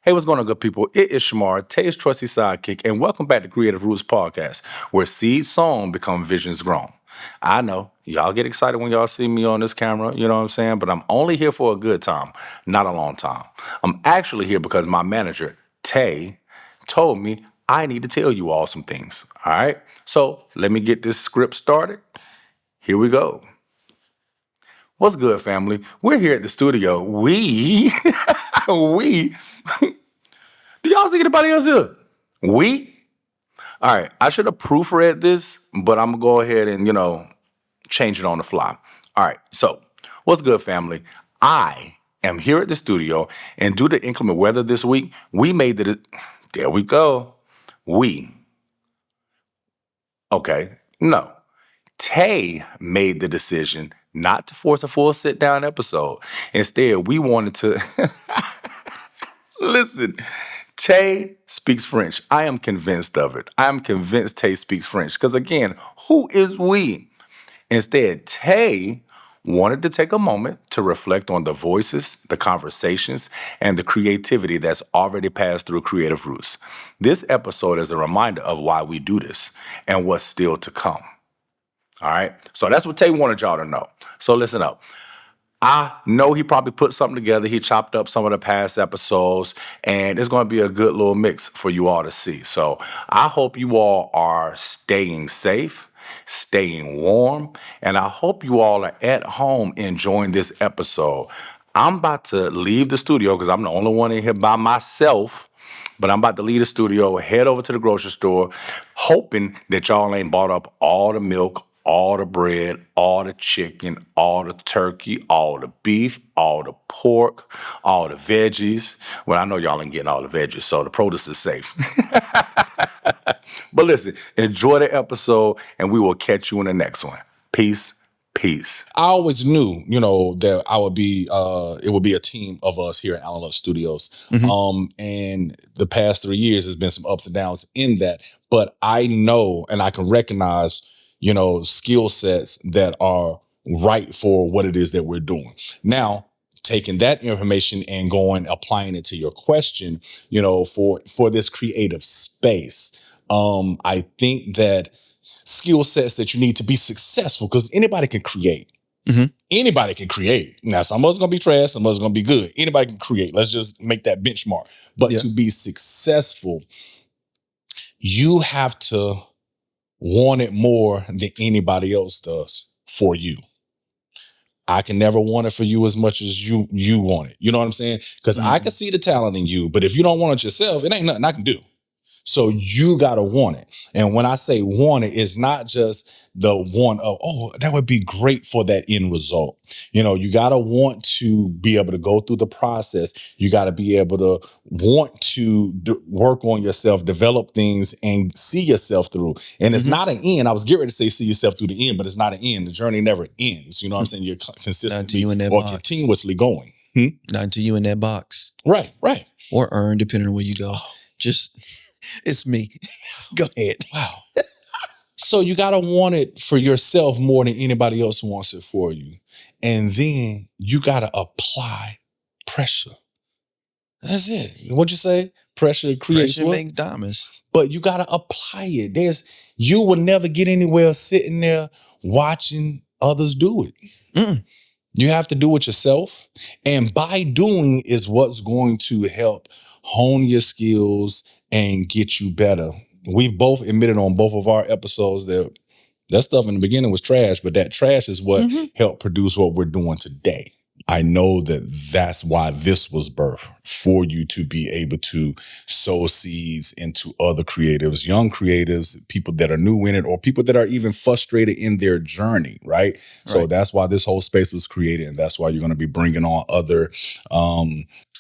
Hey, what's going on, good people? It is Shamar, Tay's trusty sidekick, and welcome back to Creative Roots Podcast, where seeds sown become visions grown. I know y'all get excited when y'all see me on this camera, you know what I'm saying? But I'm only here for a good time, not a long time. I'm actually here because my manager, Tay, told me I need to tell you all some things. All right? So let me get this script started. Here we go. What's good, family? We're here at the studio. We Do y'all see anybody else here? We? All right. I should have proofread this, but I'm going to go ahead and, change it on the fly. All right. So, what's good, family? I am here at the studio, and due to inclement weather this week, we made the. There we go. Okay. No. Tay made the decision not to force a full sit down episode. Instead, we wanted to. Listen, Tay speaks French. I am convinced of it. I am convinced Tay speaks French. Because again, who is we? Instead, Tay wanted to take a moment to reflect on the voices, the conversations, and the creativity that's already passed through Creative Roots. This episode is a reminder of why we do this and what's still to come. All right? So that's what Tay wanted y'all to know. So listen up. I know he probably put something together. He chopped up some of the past episodes, and it's going to be a good little mix for you all to see. So I hope you all are staying safe, staying warm, and I hope you all are at home enjoying this episode. I'm about to leave the studio because I'm the only one in here by myself. But I'm about to leave the studio, head over to the grocery store, hoping that y'all ain't bought up all the milk, all the bread, all the chicken, all the turkey, all the beef, all the pork, all the veggies. Well, I know y'all ain't getting all the veggies, so the produce is safe. But listen, enjoy the episode, and we will catch you in the next one. Peace. Peace. I always knew, that I would be, it would be a team of us here at Allen Love Studios. And the past 3 years has been some ups and downs in that. But I know and I can recognize, skill sets that are right for what it is that we're doing. Now, taking that information and applying it to your question, for this creative space, I think that skill sets that you need to be successful, because anybody can create. Anybody can create. Now, some of us going to be trash, some of us going to be good. Anybody can create. Let's just make that benchmark. But to be successful, you have to want it more than anybody else does for you. I can never want it for you as much as you want it. You know what I'm saying? Because I can see the talent in you, but if you don't want it yourself, it ain't nothing I can do. So you got to want it. And when I say want it, it's not just the want of, oh, that would be great for that end result. You got to want to be able to go through the process. You got to be able to want to work on yourself, develop things, and see yourself through. And it's not an end. I was getting ready to say see yourself through the end, but it's not an end. The journey never ends. You know what I'm saying? You're consistently or continuously going. Not until you in that box. Right. Or earn, depending on where you go. It's me. Go ahead. Wow. So you got to want it for yourself more than anybody else wants it for you. And then you got to apply pressure. That's it. What'd you say? Pressure creates Pressure makes diamonds. But you got to apply it. You will never get anywhere sitting there watching others do it. You have to do it yourself. And by doing is what's going to help hone your skills and get you better. We've both admitted on both of our episodes that stuff in the beginning was trash, but that trash is what helped produce what we're doing today. I know that that's why this was birthed, for you to be able to sow seeds into other creatives, young creatives, people that are new in it, or people that are even frustrated in their journey, right? So that's why this whole space was created, and that's why you're going to be bringing on other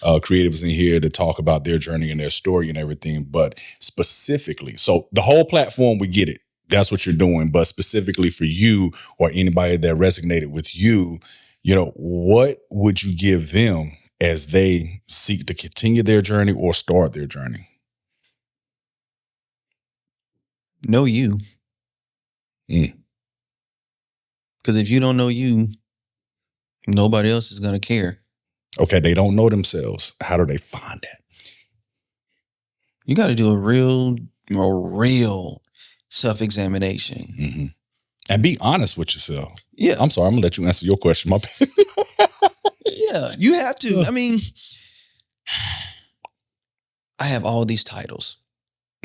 creatives in here to talk about their journey and their story and everything. But specifically, so the whole platform, we get it. That's what you're doing. But specifically for you or anybody that resonated with you, what would you give them as they seek to continue their journey or start their journey? Know you. Because if you don't know you, nobody else is going to care. Okay, they don't know themselves. How do they find that? You got to do a real self-examination. Mm-hmm. And be honest with yourself. Yeah. I'm sorry, I'm going to let you answer your question. My bad. Yeah, you have to. I mean, I have all these titles.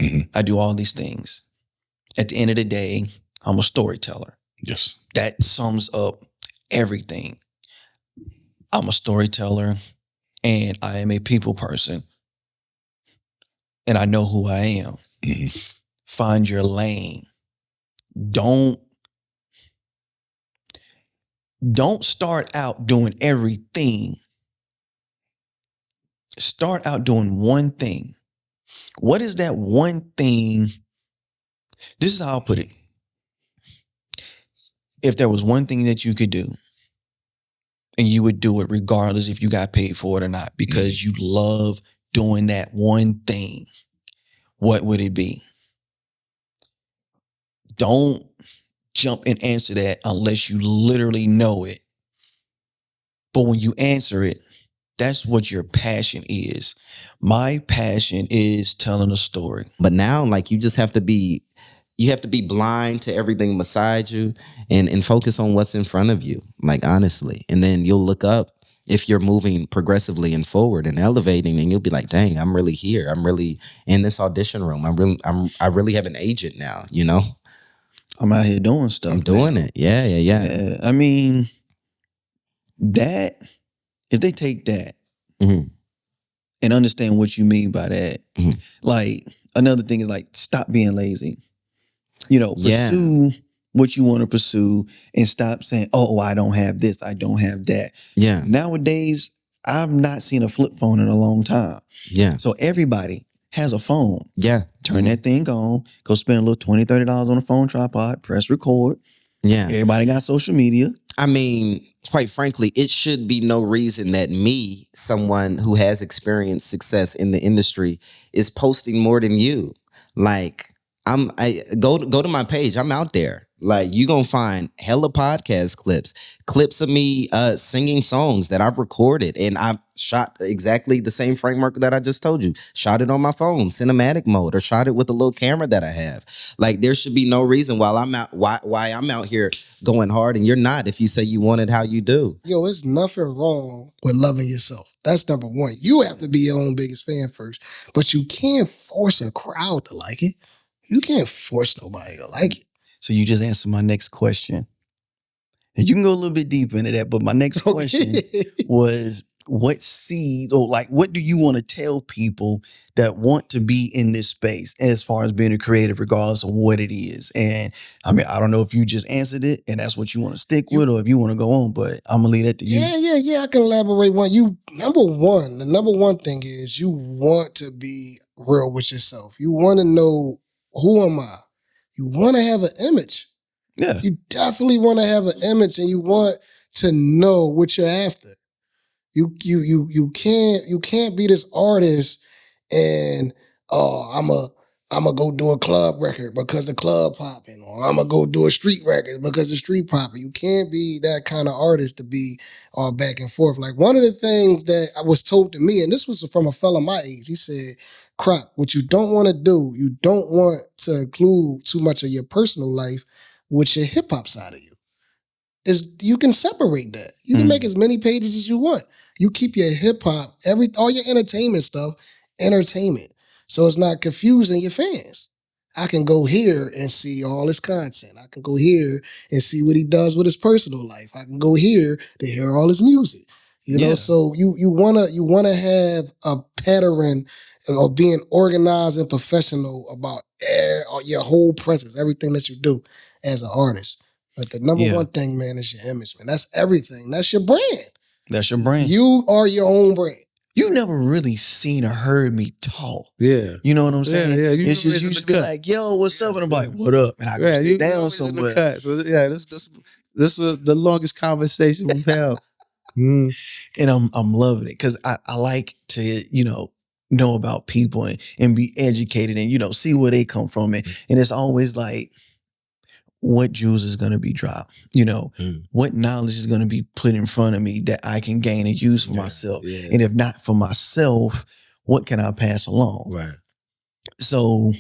Mm-hmm. I do all these things. At the end of the day, I'm a storyteller. Yes. That sums up everything. I'm a storyteller and I am a people person. And I know who I am. Mm-hmm. Find your lane. Don't start out doing everything. Start out doing one thing. What is that one thing? This is how I'll put it. If there was one thing that you could do, and you would do it regardless if you got paid for it or not, because you love doing that one thing, what would it be? Don't jump and answer that unless you literally know it. But when you answer it, that's what your passion is. My passion is telling a story. But now, like, you just have to be blind to everything beside you and focus on what's in front of you, like, honestly. And then you'll look up if you're moving progressively and forward and elevating, and you'll be like, dang, I'm really here. I'm really in this audition room. I really have an agent now, you know? I'm out here doing stuff. I'm doing it. Yeah. I mean, that, if they take that Mm-hmm. and understand what you mean by that, like, another thing is, like, stop being lazy. You know, pursue what you want to pursue and stop saying, oh, I don't have this, I don't have that. Yeah. Nowadays, I've not seen a flip phone in a long time. Yeah. So everybody has a phone. Yeah. Turn that thing on, go spend a little $20, $30 on a phone tripod, press record. Yeah. Everybody got social media. I mean, quite frankly, it should be no reason that me, someone who has experienced success in the industry, is posting more than you. Like, I go to my page. I'm out there. Like, you gonna find hella podcast clips of me singing songs that I've recorded, and I've shot exactly the same framework that I just told you. Shot it on my phone, cinematic mode, or shot it with a little camera that I have. Like, there should be no reason why I'm out here going hard and you're not, if you say you want it how you do. Yo, it's nothing wrong with loving yourself. That's number one. You have to be your own biggest fan first, but you can't force a crowd to like it. You can't force nobody to like it. So you just answered my next question. And you can go a little bit deeper into that, but my next question was, what seeds, or like, what do you want to tell people that want to be in this space as far as being a creative, regardless of what it is? And I mean, I don't know if you just answered it and that's what you want to stick with, or if you want to go on, but I'm gonna leave that to you. Yeah. I can elaborate one. The number one thing is you want to be real with yourself. You want to know, who am I? You want to have an image. Yeah. You definitely want to have an image, and you want to know what you're after. You can't be this artist and I'm a go do a club record because the club popping, or I'm gonna go do a street record because the street popping. You can't be that kind of artist to be all back and forth. Like, one of the things that I was told to me, and this was from a fella my age, he said, Croc, what you don't want to do, you don't want to include too much of your personal life with your hip hop side of you. You can separate that. You can make as many pages as you want. You keep your hip hop, all your entertainment stuff, entertainment. So it's not confusing your fans. I can go here and see all his content. I can go here and see what he does with his personal life. I can go here to hear all his music. You know, so you wanna have a pattern of being organized and professional about your whole presence, everything that you do as an artist. But the number one thing, man, is your image, man. That's everything. That's your brand. That's your brand. You are your own brand. You never really seen or heard me talk. Yeah. You know what I'm saying? Yeah. It's just you should be like, yo, what's up? And I'm like, what up? And I go sit down somewhere. So yeah, this is the longest conversation we've had. And I'm loving it because I like to, know about people and be educated and, see where they come from. And it's always like, what jewels is going to be dropped? What knowledge is going to be put in front of me that I can gain and use for myself? Yeah. And if not for myself, what can I pass along? Right. So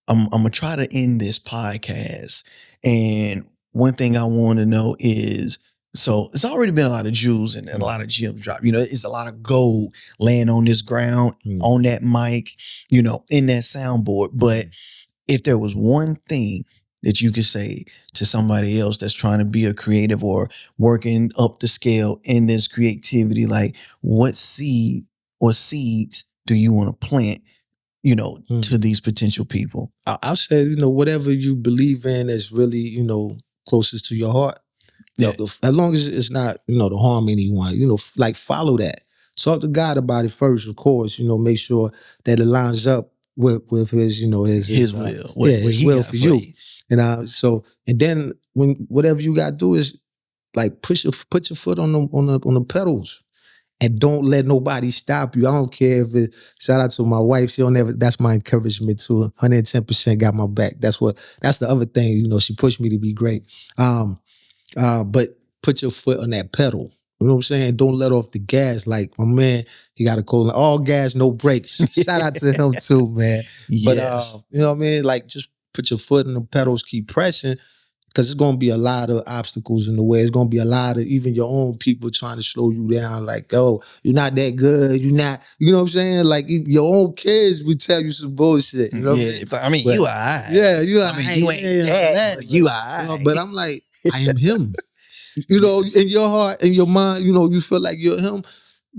I'm gonna try to end this podcast. And one thing I want to know is, so it's already been a lot of jewels and a lot of gems drop. You know, it's a lot of gold laying on this ground, on that mic, you know, in that soundboard. But if there was one thing that you could say to somebody else that's trying to be a creative or working up the scale in this creativity, like what seed or seeds do you want to plant, you know, to these potential people? I'll say, you know, whatever you believe in is really, you know, closest to your heart. Yeah. As long as it's not, you know, to harm anyone, you know, like follow that. Talk to God about it first, of course, you know, make sure that it lines up with his, you know, his will. his will for you. And and then when whatever you gotta do is like put your foot on the pedals. And don't let nobody stop you. I don't care if it, shout out to my wife. She don't ever, that's my encouragement to 110% got my back. That's the other thing, you know, she pushed me to be great. But put your foot on that pedal. You know what I'm saying? Don't let off the gas. Like my man, he got a call all gas, no brakes. Shout out to him too, man. But you know what I mean? Like just put your foot on the pedals, keep pressing. Because it's going to be a lot of obstacles in the way. It's going to be a lot of even your own people trying to slow you down. Like, oh, you're not that good. You're not, you know what I'm saying? Like, your own kids would tell you some bullshit. You know what I mean? I mean, you all right. Yeah, you all right. I mean, you ain't that, but you all right. You know, but I'm like, I am him. You know, in your heart, in your mind, you know, you feel like you're him.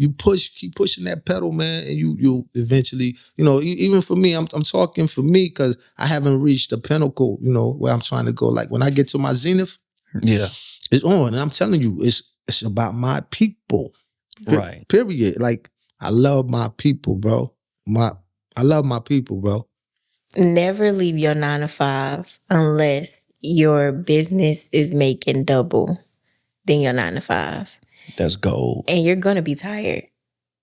You keep pushing that pedal, man, and you eventually, you know, even for me, I'm talking for me because I haven't reached the pinnacle, you know, where I'm trying to go. Like when I get to my zenith, it's on, and I'm telling you, it's about my people, right? Period. Like I love my people, bro. I love my people, bro. Never leave your 9 to 5 unless your business is making double than your 9 to 5. That's gold. And you're gonna be tired.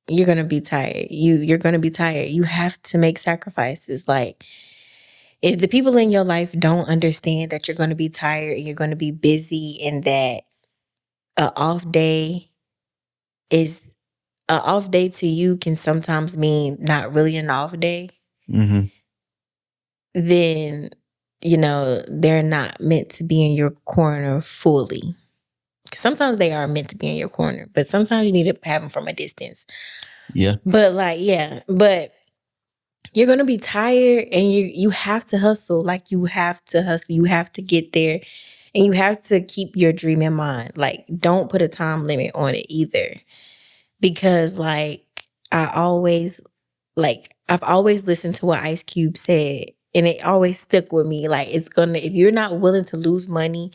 You're gonna be tired. You're gonna be tired. You have to make sacrifices. Like if the people in your life don't understand that you're gonna be tired and you're gonna be busy and that an off day to you can sometimes mean not really an off day, then you know they're not meant to be in your corner fully. Sometimes they are meant to be in your corner, but sometimes you need to have them from a distance. Yeah. But but you're going to be tired and you have to hustle. Like you have to hustle. You have to get there and you have to keep your dream in mind. Like don't put a time limit on it either. Because like I've always listened to what Ice Cube said and it always stuck with me. Like if you're not willing to lose money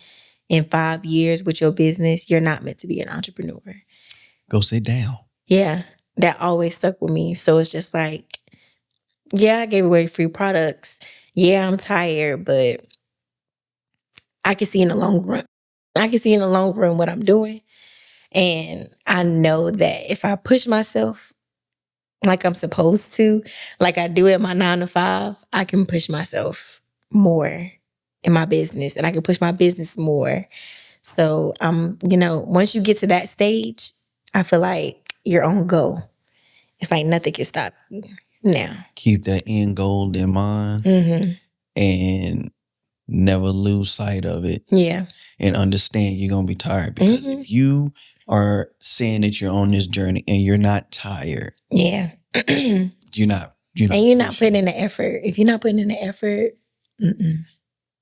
in 5 years with your business, you're not meant to be an entrepreneur. Go sit down. Yeah, that always stuck with me. So it's just like, yeah, I gave away free products. Yeah, I'm tired, but I can see in the long run. What I'm doing. And I know that if I push myself like I'm supposed to, like I do at my 9 to 5, I can push myself more in my business and I can push my business more. So, you know, once you get to that stage, I feel like you're on go. It's like nothing can stop you now. Keep that end goal in mind and never lose sight of it. Yeah. And understand you're going to be tired because if you are saying that you're on this journey and you're not tired. Yeah. you're not and you're not putting in the effort. If you're not putting in the effort,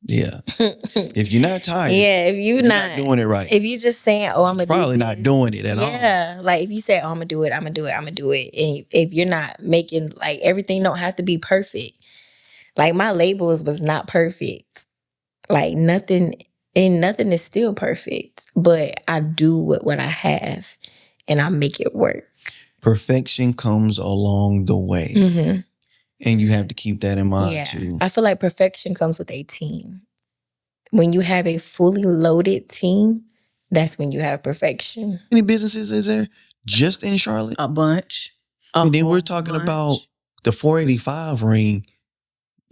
yeah. If you're not tired, if you're not doing it right. If you're just saying, "Oh, I'm gonna probably do not doing it at all." Yeah, like if you say, "Oh, I'm gonna do it," and if you're not making like everything don't have to be perfect. Like my labels was not perfect. Like nothing is still perfect, but I do what I have, and I make it work. Perfection comes along the way. And you have to keep that in mind too. I feel like perfection comes with a team. When you have a fully loaded team, that's when you have perfection. How many businesses is there just in Charlotte? A bunch. And then we're talking about the 485 ring.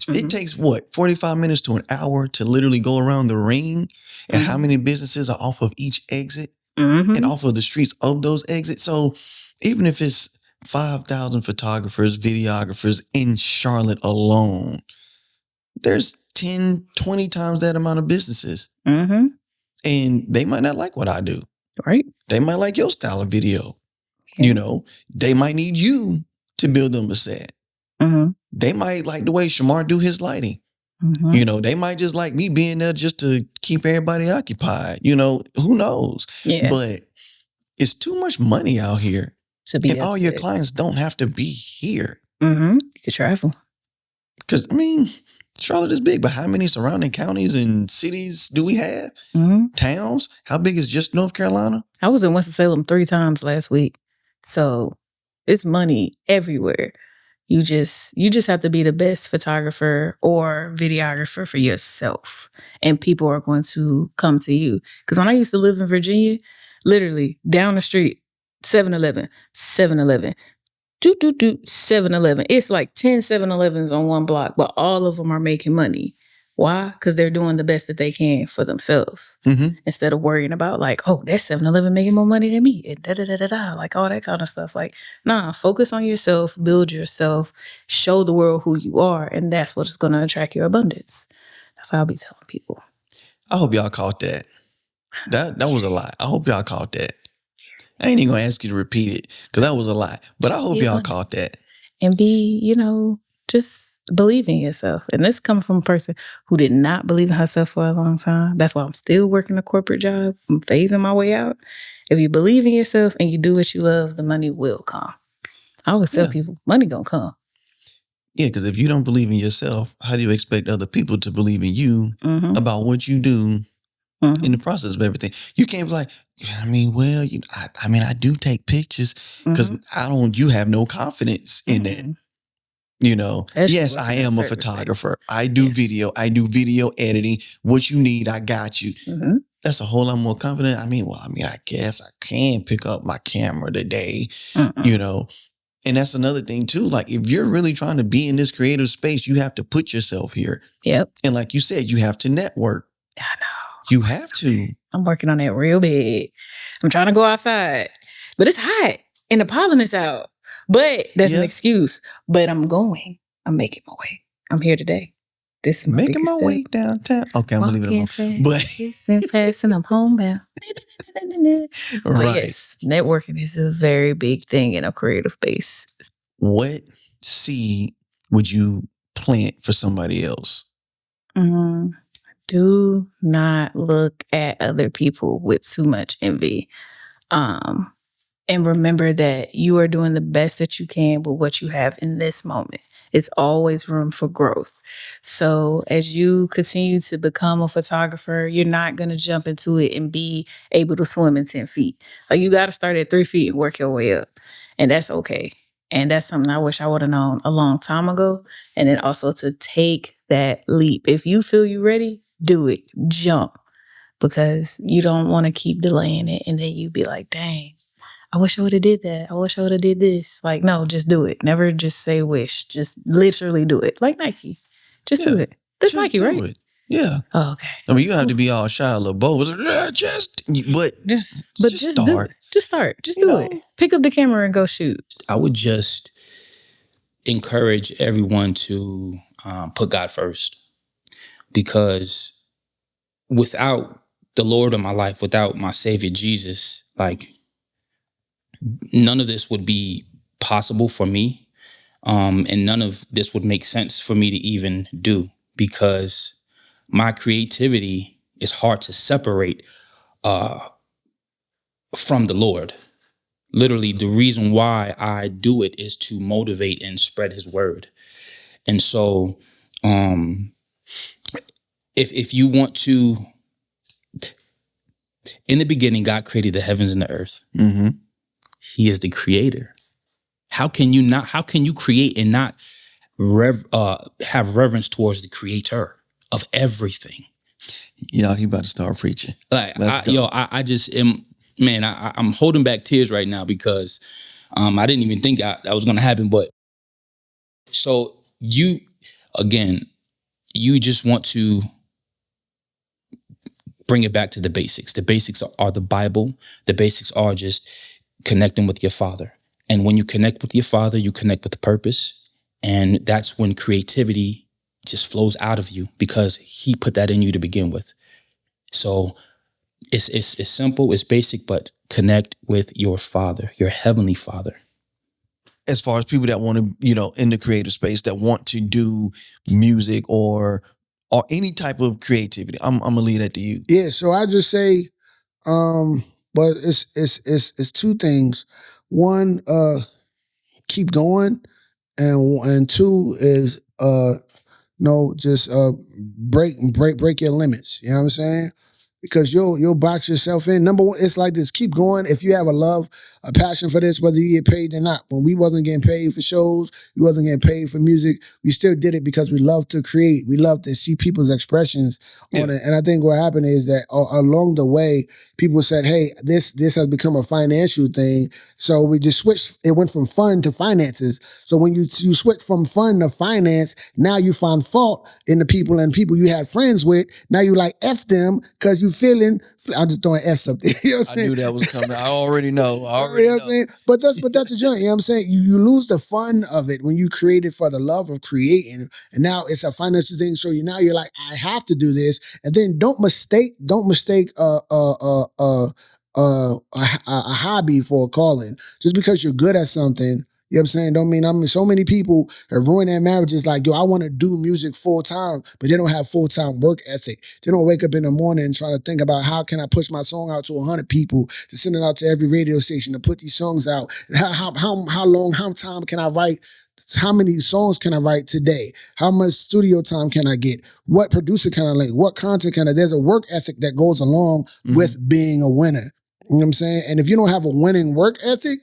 It takes 45 minutes to an hour to literally go around the ring. And how many businesses are off of each exit and off of the streets of those exits? So even if it's 5,000 photographers, videographers in Charlotte alone. There's 10, 20 times that amount of businesses. Mm-hmm. And they might not like what I do. Right. They might like your style of video. Yeah. You know, they might need you to build them a set. Mm-hmm. They might like the way Shamar do his lighting. Mm-hmm. You know, they might just like me being there just to keep everybody occupied. You know, who knows? Yeah. But it's too much money out here. To be and all your upset. clients don't have to be here. Mm-hmm. You could travel. Because, I mean, Charlotte is big, but how many surrounding counties and cities do we have? Mm-hmm. Towns? How big is just North Carolina? I was in Winston-Salem 3 times last week. So it's money everywhere. You just have to be the best photographer or videographer for yourself. And people are going to come to you. Because when I used to live in Virginia, literally down the street, 7-Eleven, 7-Eleven, 7-Eleven. It's like 10 7-Elevens on one block, but all of them are making money. Why? Because they're doing the best that they can for themselves. Mm-hmm. Instead of worrying about like, oh, that 7-Eleven making more money than me, and da-da-da-da-da, like all that kind of stuff. Like, nah, focus on yourself, build yourself, show the world who you are, and that's what's going to attract your abundance. That's how I'll be telling people. I hope y'all caught that. That was a lot. I hope y'all caught that. I ain't even going to ask you to repeat it because that was a lot. But I hope y'all caught that. And be, just believe in yourself. And this coming from a person who did not believe in herself for a long time. That's why I'm still working a corporate job. I'm phasing my way out. If you believe in yourself and you do what you love, the money will come. I always tell people, money gonna come. Yeah, because if you don't believe in yourself, how do you expect other people to believe in you about what you do in the process of everything? You can't be like, I mean, well, I do take pictures because you have no confidence in that. You know, That's yes, I am a photographer. I do video. I do video editing. What you need, I got you. That's a whole lot more confident. I guess I can pick up my camera today, you know. And that's another thing too. Like if you're really trying to be in this creative space, you have to put yourself here. Yep. And like you said, you have to network. I know. You have to. I'm working on that real big. I'm trying to go outside, but it's hot and the pollen is out. But that's an excuse. But I'm going. I'm making my way. I'm here today. This is making my way downtown. Okay, I'm gonna leave it alone. But fast and I'm homebound. Right. Yes, networking is a very big thing in a creative base. What seed would you plant for somebody else? Do not look at other people with too much envy. And remember that you are doing the best that you can with what you have in this moment. It's always room for growth. So as you continue to become a photographer, you're not going to jump into it and be able to swim in 10 feet. Like you got to start at 3 feet and work your way up. And that's okay. And that's something I wish I would have known a long time ago. And then also to take that leap. If you feel you're ready, do it. Jump. Because you don't want to keep delaying it. And then you be like, dang. I wish I would have did that. I wish I would have did this. Like, no, just do it. Never just say wish. Just literally do it. Like Nike. Just do it. That's Nike, right? It. Yeah. Oh, okay. I mean, you don't have to be all shy, little bow. Just start. Just start. Just do it. Pick up the camera and go shoot. I would just encourage everyone to put God first, because without the Lord of my life, without my Savior Jesus, like, none of this would be possible for me. And none of this would make sense for me to even do, because my creativity is hard to separate from the Lord. Literally, the reason why I do it is to motivate and spread his word. And so if you want to, in the beginning, God created the heavens and the earth. He is the creator. How can you create and not have reverence towards the creator of everything? Y'all, he about to start preaching. Like, I just am, man, I'm holding back tears right now because I didn't even think that was going to happen. But so you just want to bring it back to the basics. The basics are the Bible. The basics are just connecting with your Father. And when you connect with your Father, you connect with the purpose. And that's when creativity just flows out of you because he put that in you to begin with. So it's simple, it's basic, but connect with your Father, your Heavenly Father. As far as people that want to, in the creative space that want to do music or any type of creativity, I'm gonna leave that to you. Yeah, so I just say, but it's two things. One, keep going, and two is just break your limits. You know what I'm saying? Because you'll box yourself in. Number one, it's like this: keep going. If you have a passion for this, whether you get paid or not. When we wasn't getting paid for shows, we wasn't getting paid for music. We still did it because we love to create. We love to see people's expressions on it. And I think what happened is that along the way, people said, "Hey, this has become a financial thing." So we just switched. It went from fun to finances. So when you switch from fun to finance, now you find fault in the people and people you had friends with. Now you like F them because you feeling. I'm just throwing F's up there. You know what I'm saying? I knew that was coming. I already know. You know what I'm saying? But that's a joint. You know what I'm saying? You lose the fun of it when you create it for the love of creating, and now it's a financial thing. So you're like, I have to do this, and then don't mistake a hobby for a calling. Just because you're good at something, you know what I'm saying? Don't mean, so many people have ruined their marriages like, yo, I want to do music full time, but they don't have full time work ethic. They don't wake up in the morning trying to think about how can I push my song out to 100 people, to send it out to every radio station, to put these songs out. How time can I write? How many songs can I write today? How much studio time can I get? What producer can I link? What content can I? There's a work ethic that goes along with being a winner. You know what I'm saying? And if you don't have a winning work ethic,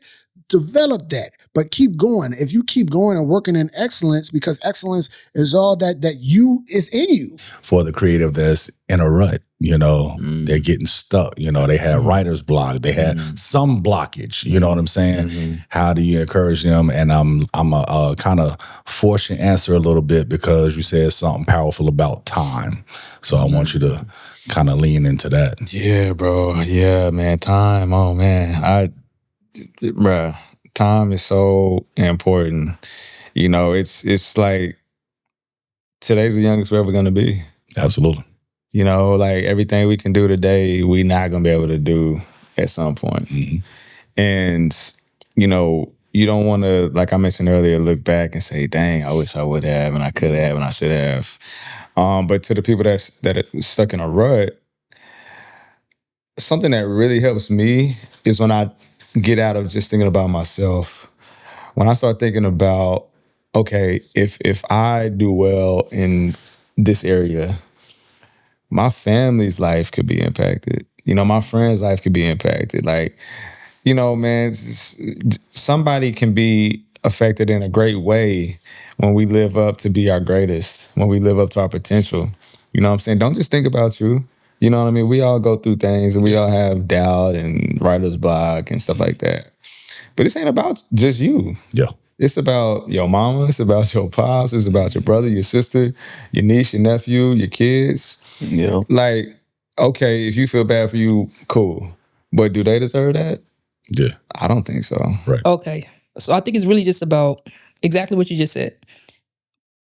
develop that, but keep going. If you keep going and working in excellence, because excellence is all that is in you. For the creative that's in a rut, they're getting stuck. They have writer's block. They have some blockage. You know what I'm saying? How do you encourage them? And I'm a kind of force your answer a little bit because you said something powerful about time. So I want you to kind of lean into that. Yeah, bro. Yeah, man. Time. Oh, man. Bruh, time is so important. It's like today's the youngest we're ever gonna be. Absolutely. Like everything we can do today, we not gonna be able to do at some point. And you don't want to, like I mentioned earlier, look back and say, "Dang, I wish I would have, and I could have, and I should have." But to the people that are stuck in a rut, something that really helps me is when I get out of just thinking about myself. When I start thinking about, okay, if I do well in this area, my family's life could be impacted. My friend's life could be impacted. Like, man, somebody can be affected in a great way when we live up to be our greatest, when we live up to our potential. You know what I'm saying? Don't just think about you. You know what I mean? We all go through things and we all have doubt and writer's block and stuff like that. But this ain't about just you. Yeah. It's about your mama. It's about your pops. It's about your brother, your sister, your niece, your nephew, your kids. Yeah. Like, okay, if you feel bad for you, cool. But do they deserve that? Yeah. I don't think so. Right. Okay. So I think it's really just about exactly what you just said.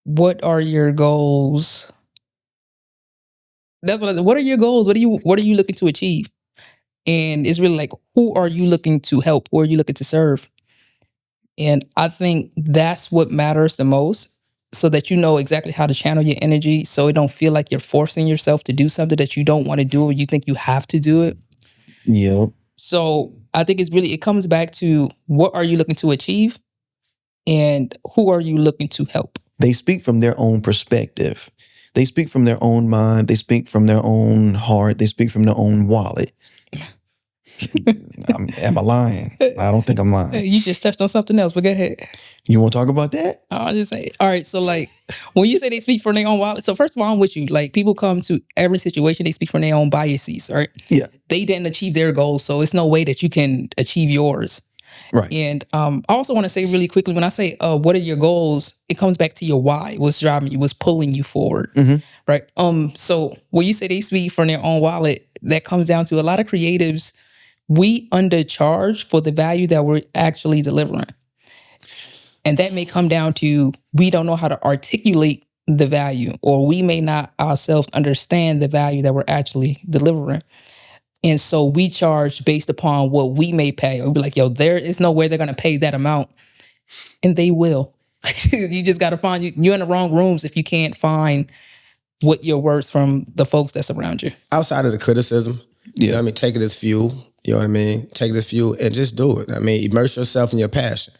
What are your goals? That's what are your goals? What are you looking to achieve? And it's really like, who are you looking to help? Who are you looking to serve? And I think that's what matters the most, so that you know exactly how to channel your energy, so it don't feel like you're forcing yourself to do something that you don't want to do or you think you have to do it. Yeah. So I think it comes back to, what are you looking to achieve and who are you looking to help? They speak from their own perspective. They speak from their own mind. They speak from their own heart. They speak from their own wallet. Am I lying? I don't think I'm lying. You just touched on something else, but go ahead. You want to talk about that? I'll just say, all right, so like, when you say they speak from their own wallet, so first of all, I'm with you. Like, people come to every situation, they speak from their own biases, right? Yeah. They didn't achieve their goals, so it's no way that you can achieve yours. Right. And I also want to say really quickly, when I say, what are your goals, it comes back to your why. What's driving you? What's pulling you forward? Right? So when you say they speak from their own wallet, that comes down to a lot of creatives. we undercharge for the value that we're actually delivering. And that may come down to we don't know how to articulate the value, or we may not ourselves understand the value that we're actually delivering. And so we charge based upon what we may pay. We'll be like, yo, there is no way they're going to pay that amount. And they will. You just got to find, you're in the wrong rooms if you can't find what you're worth from the folks that surround you. Outside of the criticism, you know what I mean? Take it as fuel. You know what I mean? Take it as fuel and just do it. I mean, immerse yourself in your passion.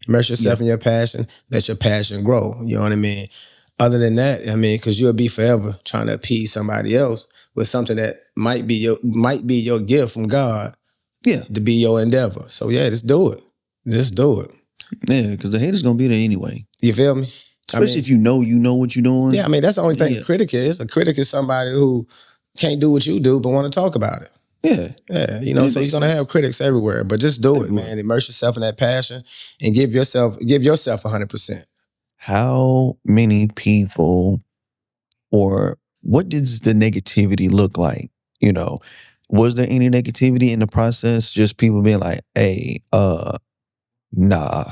Immerse yourself in your passion. Let your passion grow. You know what I mean? Other than that, I mean, because you'll be forever trying to appease somebody else with something that might be your gift from God. Yeah. To be your endeavor. So yeah, just do it. Just do it. Yeah, because the hater's gonna be there anyway. You feel me? Especially if you know what you're doing. Yeah, I mean, that's the only thing a critic is. A critic is somebody who can't do what you do but want to talk about it. Yeah. Yeah, you know, so you're going to have critics everywhere, but just do it, man. Immerse yourself in that passion and give yourself 100%. How many people, or what does the negativity look like? You know, was there any negativity in the process? Just people being like, hey, nah.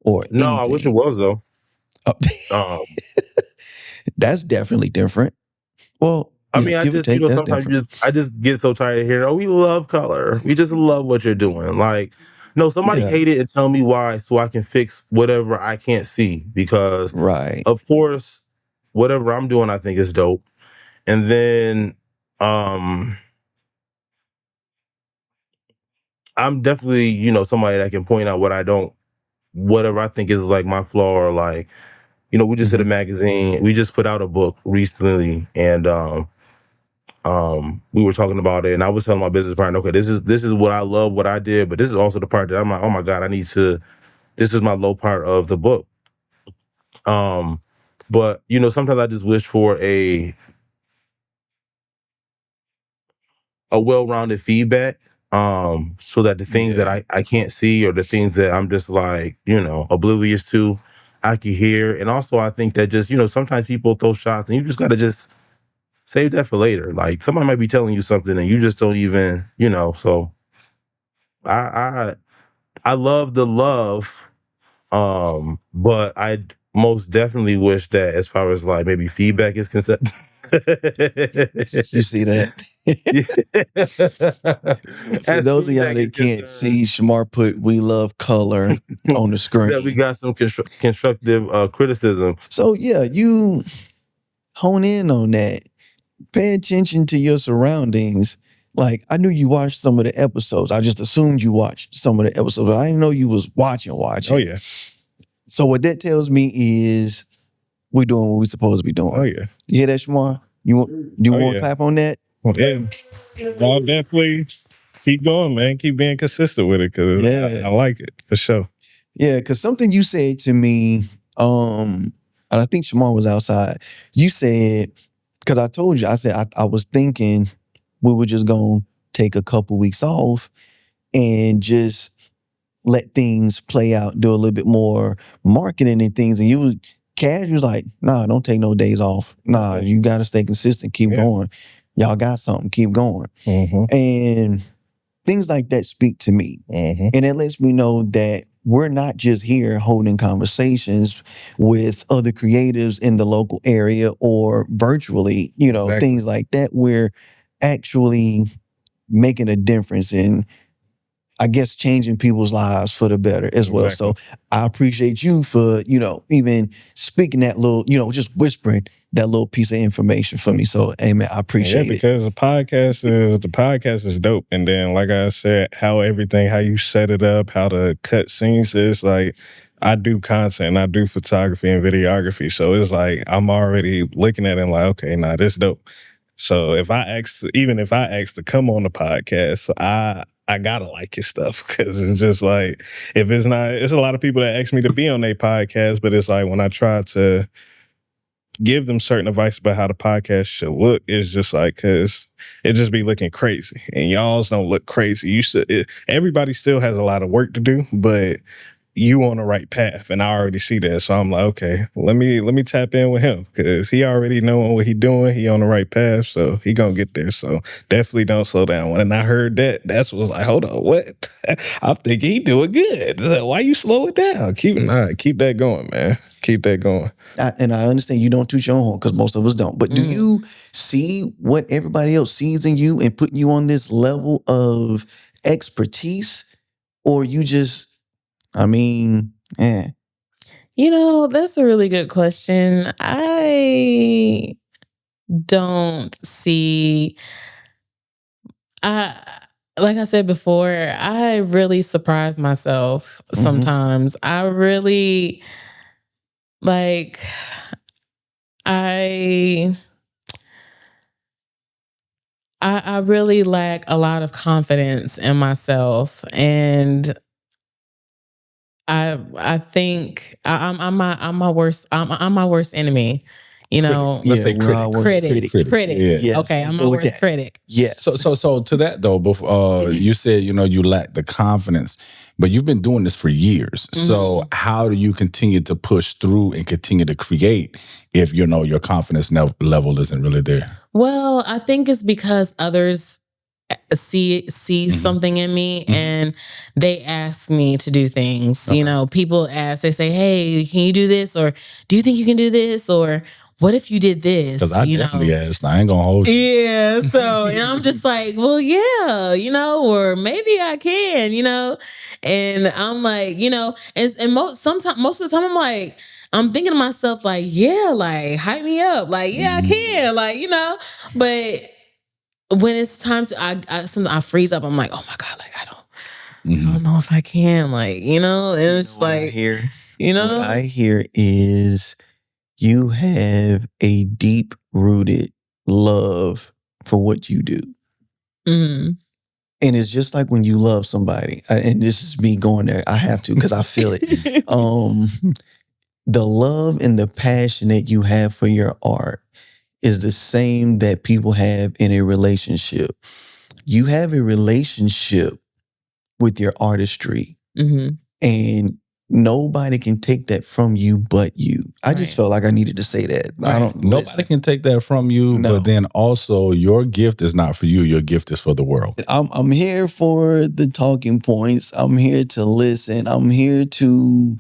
Or No, anything? I wish it was though. That's definitely different. Well, I mean, I just, sometimes I just get so tired of hearing, oh, we love color. We just love what you're doing. Like, no, somebody hate it and tell me why so I can fix whatever I can't see. Because, of course, whatever I'm doing, I think is dope. And then I'm definitely, somebody that can point out whatever I think is like my flaw, or like, we just did a magazine. We just put out a book recently, and we were talking about it, and I was telling my business partner, okay, this is what I love, what I did, but this is also the part that I'm like, oh my God, this is my low part of the book. But sometimes I just wish for a well-rounded feedback, so that the things that I can't see, or the things that I'm just like, oblivious to, I can hear. And also I think that just, sometimes people throw shots and you just got to just save that for later. Like, somebody might be telling you something and you just don't even, so I love the love, but I most definitely wish that, as far as like maybe feedback is concerned. You see that? For those of y'all that can't see, Shamar put "We love color" on the screen. That we got some constructive criticism. So yeah, you hone in on that. Pay attention to your surroundings. Like, I knew you watched some of the episodes. I just assumed you watched some of the episodes. I didn't know you was watching. Oh yeah. So what that tells me is we're doing what we're supposed to be doing. Oh yeah. You hear that, Shamar? You want to clap on that? Yeah. I'll definitely keep going, man. Keep being consistent with it, because I like it for sure. Yeah, because something you said to me, and I think Shamar was outside. You said, because I told you, I said I was thinking we were just going to take a couple weeks off and just let things play out, do a little bit more marketing and things. And you was casual, like, nah, don't take no days off. Nah, you got to stay consistent. Keep going. Y'all got something. Keep going. And things like that speak to me. And it lets me know that we're not just here holding conversations with other creatives in the local area or virtually, things like that. We're actually making a difference in, I guess, changing people's lives for the better as well. So I appreciate you for, even speaking that little, just whispering that little piece of information for me. So, hey man, I appreciate it. Because the podcast is dope. And then, like I said, how you set it up, how the cut scenes is, like, I do content, I do photography and videography. So it's like, I'm already looking at it and like, okay, nah, this dope. So if I ask to come on the podcast, I gotta like your stuff, because it's just like, if it's not, it's a lot of people that ask me to be on their podcast, but it's like, when I try to give them certain advice about how the podcast should look, it's just like, because it just be looking crazy, and y'all's don't look crazy. Everybody still has a lot of work to do, but you on the right path, and I already see that. So I'm like, okay, let me tap in with him because he already knowing what he doing. He on the right path, so he gonna get there. So definitely don't slow down. When I heard that, that's was like, hold on, what? I'm thinking he doing good. Why you slow it down? Keep that going, man. Keep that going. And I understand you don't toot your own horn because most of us don't. But do you see what everybody else sees in you and putting you on this level of expertise, or you just, I mean, You know, that's a really good question. I don't see. Like I said before, I really surprise myself sometimes. I really like. I really lack a lot of confidence in myself, and I think I'm my worst enemy. You know, Let's say critic. critic. Yes, Okay, let's I'm go my with worst that. critic. Yes. So to that though, before you said you lack the confidence, but you've been doing this for years. So how do you continue to push through and continue to create if your confidence level isn't really there? Well, I think it's because others see something in me and they ask me to do things. You know, people ask, they say, "Hey, can you do this?" Or "Do you think you can do this?" Or "What if you did this?" Because I definitely asked. I ain't gonna hold you. Yeah. So, and I'm just like, well, yeah, or maybe I can, and I'm like, and most of the time I'm like, I'm thinking to myself like, yeah, like hype me up, like, yeah, I can, like, but when it's time to, sometimes I freeze up. I'm like, oh my God, like I don't know if I can, like, and it's What like, I hear, what what I hear is you have a deep rooted love for what you do. Mm-hmm. And it's just like when you love somebody, and this is me going there, I have to because I feel it. The love and the passion that you have for your art is the same that people have in a relationship. You have a relationship with your artistry, and nobody can take that from you but you. I just felt like I needed to say that. I don't. Nobody can take that from you, but then also your gift is not for you. Your gift is for the world. I'm here for the talking points. I'm here to listen. I'm here to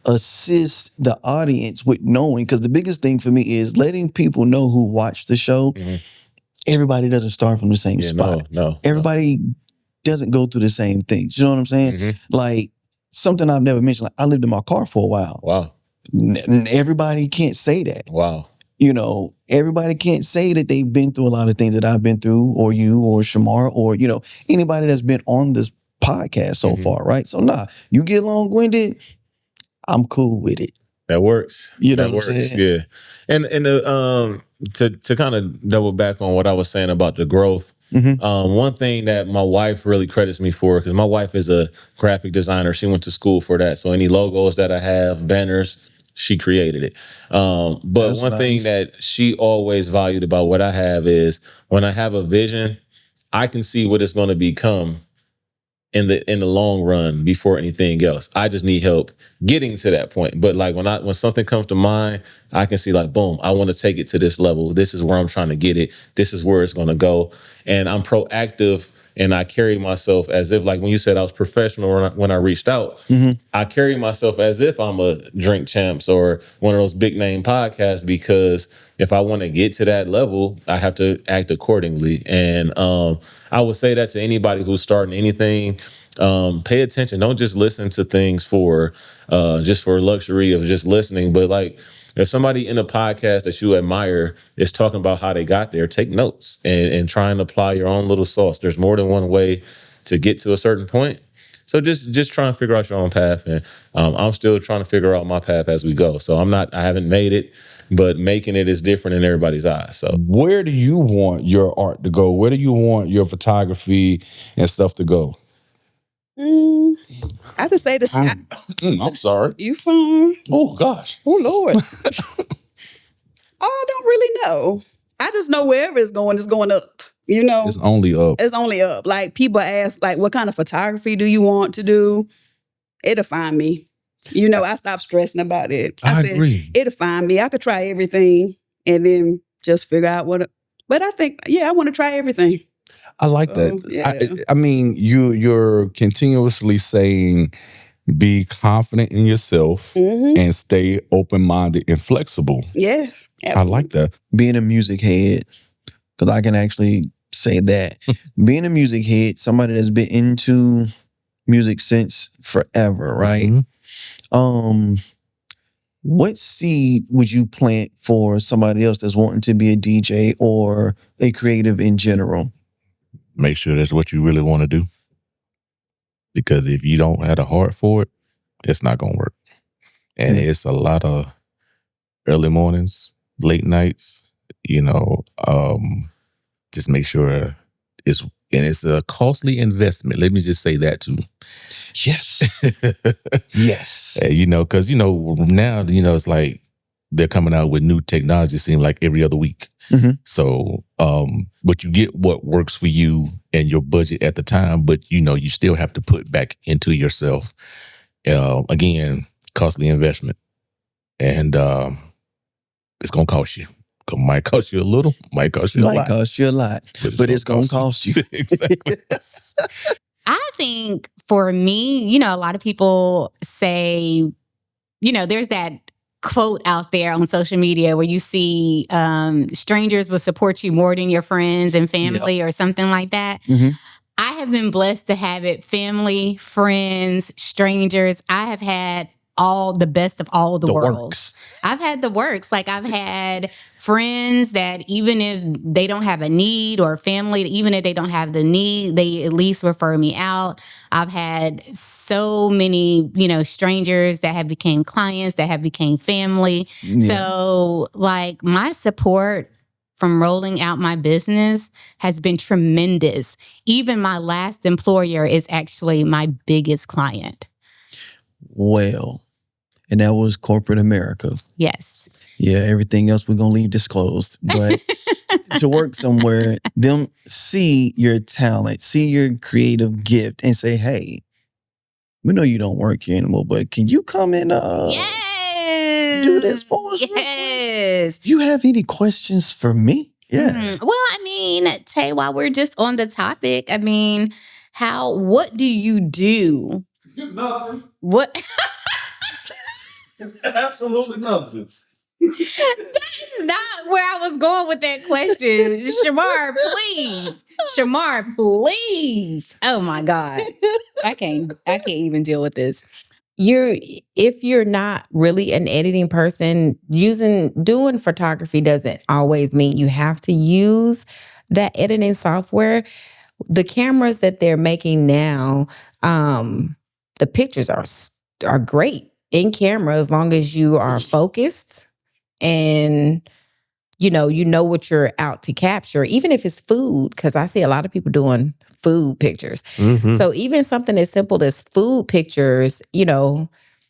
assist the audience with knowing, because the biggest thing for me is letting people know who watch the show. Everybody doesn't start from the same spot. Everybody doesn't go through the same things. You know what I'm saying? Like something I've never mentioned. Like I lived in my car for a while. Wow. Everybody can't say that. Wow. Everybody can't say that they've been through a lot of things that I've been through, or you, or Shamar, or anybody that's been on this podcast so far, right? So you get long-winded, I'm cool with it. That works. You know that what I'm works. saying? Yeah. And to kind of double back on what I was saying about the growth, one thing that my wife really credits me for, because my wife is a graphic designer. She went to school for that. So any logos that I have, banners, she created it. But That's one thing nice. that she always valued about what I have is when I have a vision, I can see what it's going to become in the long run before anything else. I just need help getting to that point. But like when something comes to mind, I can see like, boom, I want to take it to this level. This is where I'm trying to get it. This is where it's going to go. And I'm proactive, and I carry myself as if, like when you said I was professional when I reached out, I carry myself as if I'm a Drink Champs or one of those big name podcasts, because if I want to get to that level, I have to act accordingly. And I would say that to anybody who's starting anything, pay attention. Don't just listen to things for just for luxury of just listening, but like if somebody in a podcast that you admire is talking about how they got there, take notes and try and apply your own little sauce. There's more than one way to get to a certain point. So just try and figure out your own path. And I'm still trying to figure out my path as we go. So I haven't made it, but making it is different in everybody's eyes. So where do you want your art to go? Where do you want your photography and stuff to go? I just say this. I'm sorry. You fine? Oh gosh. Oh Lord. I don't really know. I just know wherever it's going up. It's only up. It's only up. Like people ask, like, what kind of photography do you want to do? It define me. I stopped stressing about it. I said, agree. it'll find me. I could try everything and then just figure out but I think, I want to try everything. I like So, that. I mean, you're continuously saying be confident in yourself and stay open-minded and flexible. Yes, I like that. Being a music head, because I can actually say that. Being a music head, somebody that's been into music since forever, right? What seed would you plant for somebody else that's wanting to be a DJ or a creative in general? Make sure that's what you really want to do. Because if you don't have a heart for it, it's not going to work. And it's a lot of early mornings, late nights, just make sure it's a costly investment. Let me just say that too. Yes. Yes. Because, now, it's like they're coming out with new technology, it seems like every other week. So, but you get what works for you and your budget at the time, but you still have to put back into yourself. Again, costly investment. And it's going to cost you. It might cost you a little, might cost you a lot. Might cost you a lot, but it's going to cost you. Exactly. I think for me, a lot of people say, there's that quote out there on social media where you see strangers will support you more than your friends and family or something like that. I have been blessed to have it family, friends, strangers. I have had all the best of all the worlds. Works. I've had the works. Like I've had friends that even if they don't have a need, or family, even if they don't have the need, they at least refer me out. I've had so many, strangers that have became clients, that have became family. So like my support from rolling out my business has been tremendous. Even my last employer is actually my biggest client. Well, and that was corporate America. Yes. Yeah, everything else we're going to leave disclosed. But to work somewhere, them see your talent, see your creative gift and say, hey, we know you don't work here anymore, but can you come and do this for us? Yes. You have any questions for me? Yeah. Well, Tay, while we're just on the topic, what do you do? Nothing. What? Absolutely nothing. That's not where I was going with that question. Shamar, please. Shamar, please. Oh my God. I can't even deal with this. If you're not really an editing person, doing photography doesn't always mean you have to use that editing software. The cameras that they're making now, the pictures are great in camera as long as you are focused and you know what you're out to capture, even if it's food, because I see a lot of people doing food pictures. So even something as simple as food pictures,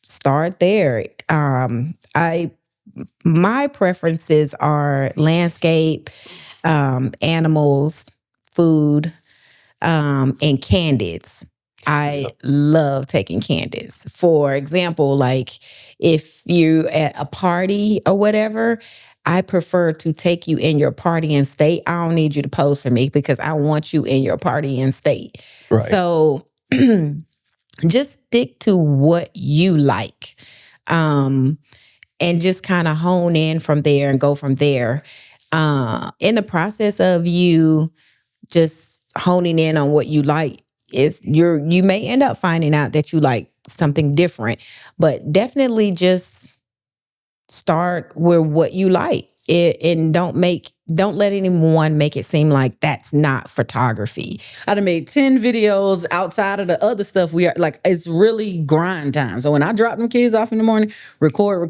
start there. My preferences are landscape, animals, food, and candids. I love taking candids. For example, like if you at a party or whatever, I prefer to take you in your party and state. I don't need you to pose for me because I want you in your party and state. Right. So just stick to what you like. And just kind of hone in from there and go from there. In the process of you just honing in on what you like, you may end up finding out that you like something different, but definitely just start with what you like. And don't let anyone make it seem like that's not photography. I done made 10 videos outside of the other stuff we are like, it's really grind time. So when I drop them kids off in the morning, record.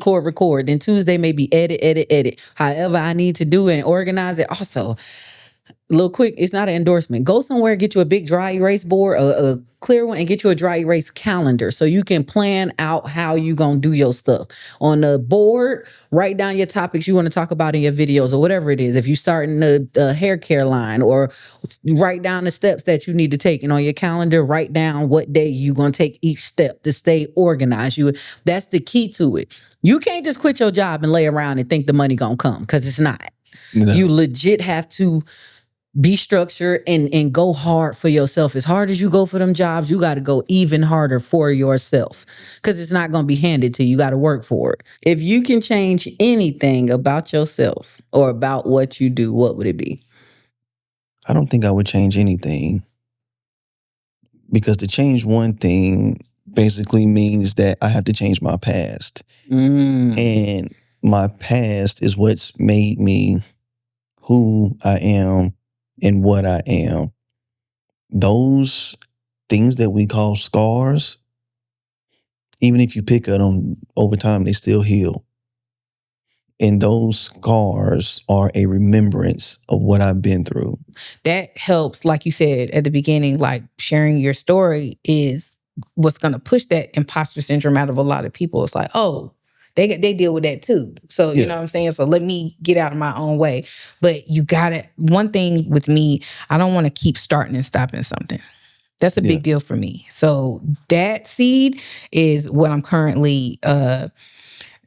Then Tuesday maybe edit. However I need to do it and organize it. Also, little quick, it's not an endorsement. Go somewhere, get you a big dry erase board, a clear one, and get you a dry erase calendar so you can plan out how you gonna do your stuff. On the board, write down your topics you want to talk about in your videos or whatever it is. If you're starting a hair care line, or write down the steps that you need to take. And on your calendar, write down what day you're gonna take each step to stay organized. That's the key to it. You can't just quit your job and lay around and think the money gonna come, because it's not. No. You legit have to be structured and go hard for yourself. As hard as you go for them jobs, you got to go even harder for yourself, because it's not going to be handed to you. You got to work for it. If you can change anything about yourself or about what you do, what would it be? I don't think I would change anything, because to change one thing basically means that I have to change my past. And my past is what's made me who I am and what I am. Those things that we call scars, even if you pick at them over time, they still heal. And those scars are a remembrance of what I've been through. That helps, like you said at the beginning, like sharing your story is what's going to push that imposter syndrome out of a lot of people. It's like, oh, they deal with that too. So, you know what I'm saying? So let me get out of my own way. But you got to, one thing with me, I don't want to keep starting and stopping something. That's a big deal for me. So that seed is what I'm currently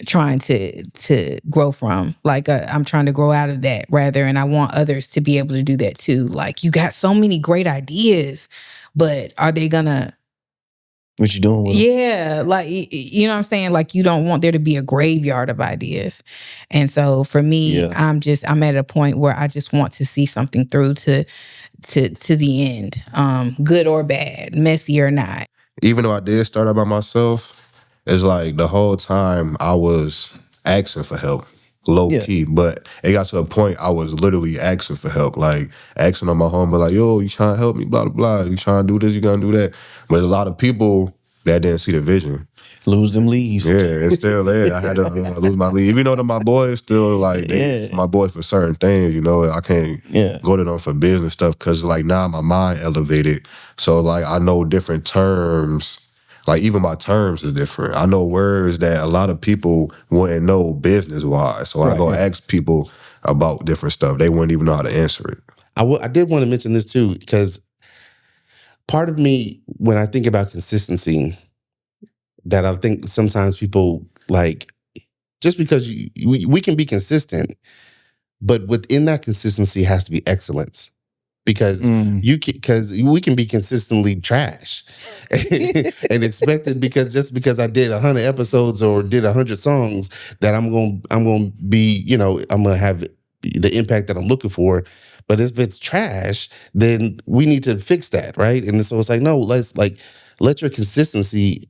trying to grow from. Like I'm trying to grow out of that rather, and I want others to be able to do that too. Like, you got so many great ideas, but are they gonna... What you doing with them? Yeah, like, you know what I'm saying? Like, you don't want there to be a graveyard of ideas. And so for me, I'm at a point where I just want to see something through to the end, good or bad, messy or not. Even though I did start out by myself, it's like the whole time I was asking for help, low key. But it got to a point I was literally asking for help, like asking on my home, but like, yo, you trying to help me, blah, blah, blah. You trying to do this, you gonna do that. But there's a lot of people that didn't see the vision. Lose them leaves. Yeah, it's still there. I had to lose my leave. Even though that my boys still like, my boys for certain things, you know, I can't go to them for business stuff, because like now my mind elevated. So like I know different terms. Like even my terms is different. I know words that a lot of people wouldn't know business-wise. So I go ask people about different stuff. They wouldn't even know how to answer it. I did want to mention this too, because part of me, when I think about consistency, that I think sometimes people like, just because we can be consistent, but within that consistency has to be excellence. Because we can be consistently trash and expect it, because I did 100 episodes or did 100 songs that I'm gonna be, you know, I'm gonna have the impact that I'm looking for. But if it's trash, then we need to fix that, right? And so it's like, no, let your consistency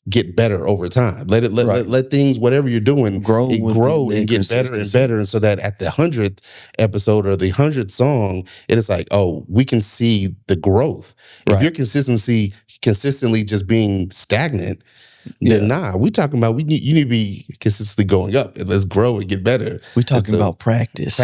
get better over time. Let things, whatever you're doing, grow and get better and better. And so that at the 100th episode or the 100th song, it is like, oh, we can see the growth. If your consistently just being stagnant, then we talking about you need to be consistently going up, and let's grow and get better. We talking about practice.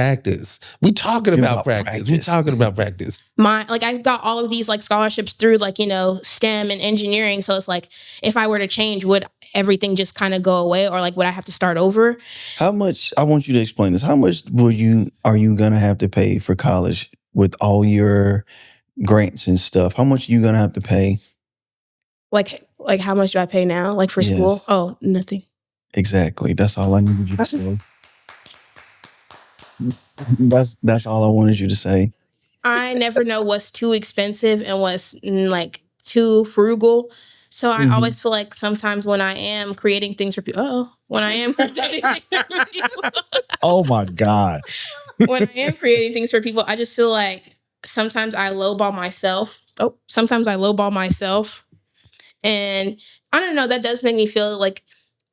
We talking about practice. We talking about practice. I've got all of these like scholarships through like, you know, STEM and engineering. So it's like, if I were to change, would everything just kind of go away, or like would I have to start over? How much? I want you to explain this. How much are you gonna have to pay for college with all your grants and stuff? How much are you gonna have to pay? Like how much do I pay now? Like for school? Oh, nothing. Exactly. That's all I needed you to say. That's all I wanted you to say. I never know what's too expensive and what's like too frugal. So I always feel like sometimes when I am creating things for people, oh my God. When I am creating things for people, I just feel like sometimes I lowball myself. And I don't know, that does make me feel like,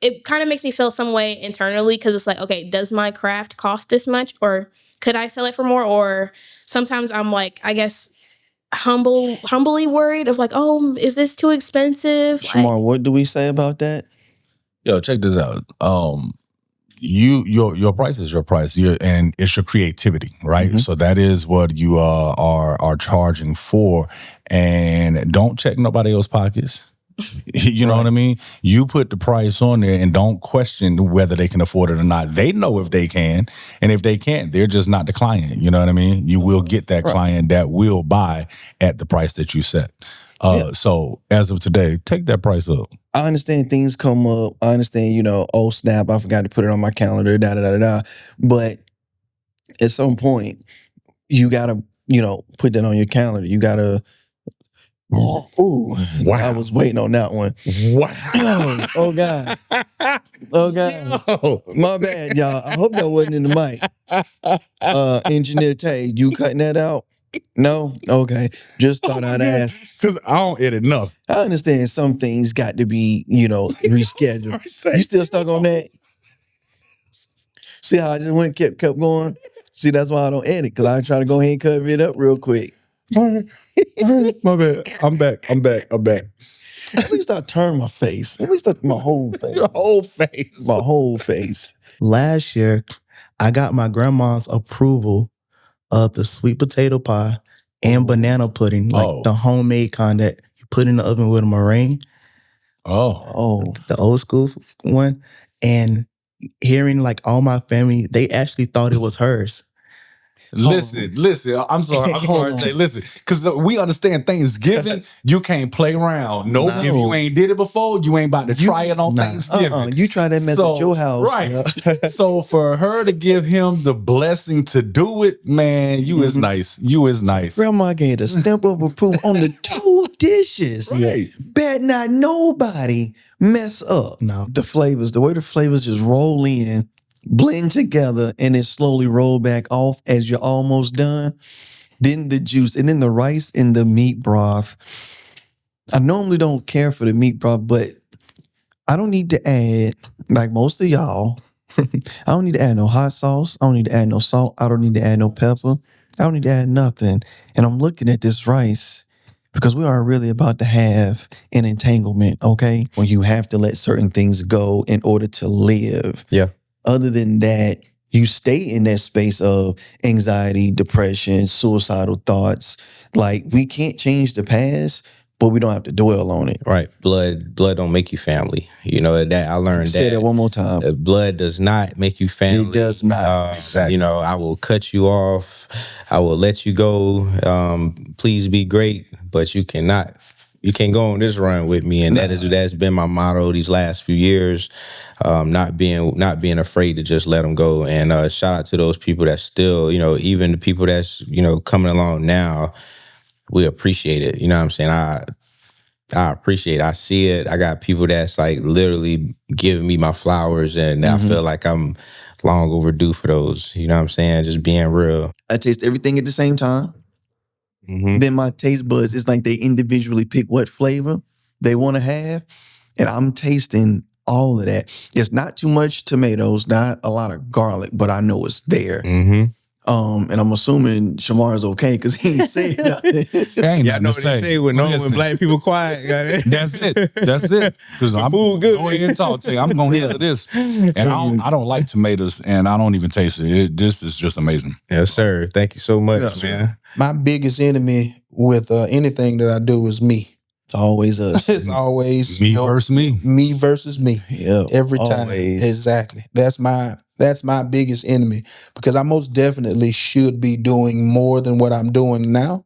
it kind of makes me feel some way internally, because it's like, okay, does my craft cost this much, or could I sell it for more? Or sometimes I'm like, I guess, humbly worried of like, oh, is this too expensive? Shamar, what do we say about that? Yo, check this out. your price is your price, and it's your creativity, right? So that is what you are charging for, and don't check nobody else's pockets. You know what I mean? You put the price on there and don't question whether they can afford it or not. They know if they can, and if they can't, they're just not the client. You know what I mean? You will get that client that will buy at the price that you set. So as of today, take that price up. I understand things come up. I understand, oh snap, I forgot to put it on my calendar, da. But at some point, you gotta, put that on your calendar. You gotta. Ooh, wow. I was waiting on that one. Wow. Oh God. Oh God. Yo. My bad, y'all. I hope that wasn't in the mic. Engineer Tay, you cutting that out? No? Okay. Just thought I'd ask. Because I don't edit enough. I understand some things got to be, rescheduled. You still stuck on that? See how I just kept going? See, that's why I don't edit, because I try to go ahead and cover it up real quick. My bad. I'm back. At least I turned my face. At least my whole face. Your whole face. My whole face. Last year, I got my grandma's approval of the sweet potato pie and banana pudding, like the homemade kind that you put in the oven with a meringue. The old school one. And hearing like all my family, they actually thought it was hers. Listen. I'm sorry, Jay. Listen, because we understand Thanksgiving, you can't play around. Nope. If you ain't did it before, you ain't about to try it on Thanksgiving. You try that mess at your house. Right. So for her to give him the blessing to do it, man, you is nice. You is nice. Grandma gave a stamp of approval on the 2 dishes. Right. Bet not nobody mess up. No. The way the flavors just roll in, blend together, and then slowly roll back off as you're almost done. Then the juice, and then the rice and the meat broth. I normally don't care for the meat broth, but I don't need to add, like most of y'all, I don't need to add no hot sauce. I don't need to add no salt. I don't need to add no pepper. I don't need to add nothing. And I'm looking at this rice because we are really about to have an entanglement, okay? When you have to let certain things go in order to live. Yeah. Other than that, you stay in that space of anxiety, depression, suicidal thoughts. Like, we can't change the past, but we don't have to dwell on it. Right. Blood don't make you family. You know, that I learned Say that one more time. Blood does not make you family. It does not. Exactly. You know, I will cut you off. I will let you go. Please be great, but you can't go on this run with me. And that's been my motto these last few years. Not being afraid to just let them go. And shout out to those people that still, even the people that's, coming along now, we appreciate it. You know what I'm saying? I appreciate it. I see it. I got people that's like literally giving me my flowers, and I feel like I'm long overdue for those. You know what I'm saying? Just being real. I taste everything at the same time. Then my taste buds, it's like they individually pick what flavor they want to have. And I'm tasting all of that. It's not too much tomatoes, not a lot of garlic, but I know it's there. And I'm assuming Shamar's okay because he ain't saying nothing. I know what they say when black people quiet. That's it. Because I'm going to go ahead and talk to you. I'm going to handle this. And I don't like tomatoes, and I don't even taste it. This is just amazing. Yes, sir. Thank you so much, man. My biggest enemy with anything that I do is me. It's always us. It's always me versus me. Me versus me. Yeah, every time. Always. Exactly. That's my biggest enemy, because I most definitely should be doing more than what I'm doing now.